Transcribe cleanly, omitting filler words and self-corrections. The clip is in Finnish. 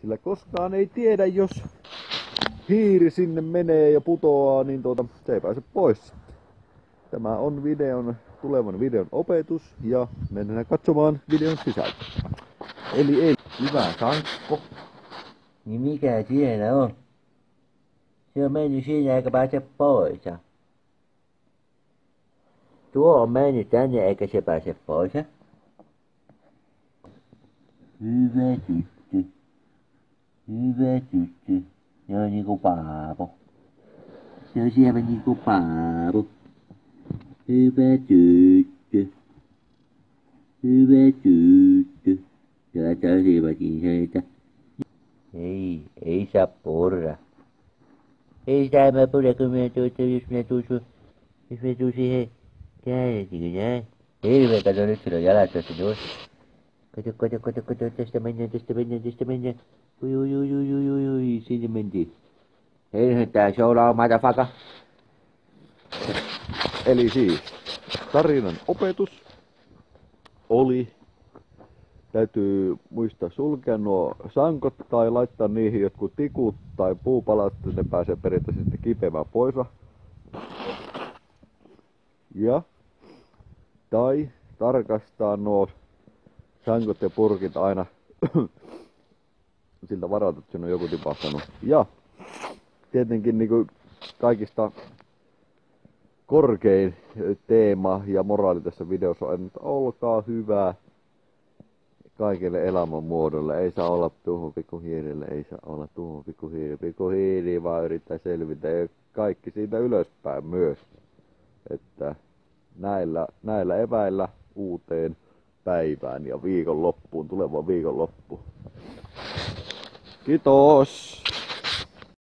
Sillä koskaan ei tiedä, jos hiiri sinne menee ja putoaa, niin se ei pääse pois. Tämä on tulevan videon opetus ja mennään katsomaan videon sisältöä. Eli ei. Hyvä sankko. Niin mikä siellä on? Se on mennyt siinä eikä pääse pois. Tuo on mennyt tänne eikä se pääse pois. Hyvä tyttö. Hyvä tyttö. Se on niinku Paavo. Se on siellä niinku Paavo. Hyvä tyttö. Hyvä tyttö. Ja tosivakin söitä. Ei saa purra. Ei sitä mä purra, kun mä jos mä tuun siihen käännetikö näin. Hirveä, kato nyt sillä on jalat tuossa tuossa. Kato, tästä mennään. Ui, sinne mentiin. Tää soulaa motherfucker. Eli siis, tarinan opetus oli, täytyy muistaa sulkea nuo sankot tai laittaa niihin jotkut tikut tai puupalat, että ne pääsee periaatteessa sitten kipeämään pois. Tai tarkastaa nuo sankot ja purkit aina siltä varalta, että siinä on joku tipahtanut. Ja tietenkin niin kuin kaikista korkein teema ja moraali tässä videossa on, että olkaa hyvä kaikille elämänmuodolle. Ei saa olla tuohon pikkuhiirille, ei saa olla tuohon pikkuhiiri. Pikkuhiiri vaan yrittää selvitä ja kaikki siitä ylöspäin myös. Että näillä eväillä uuteen päivään ja tulevaan viikonloppuun. Kiitos!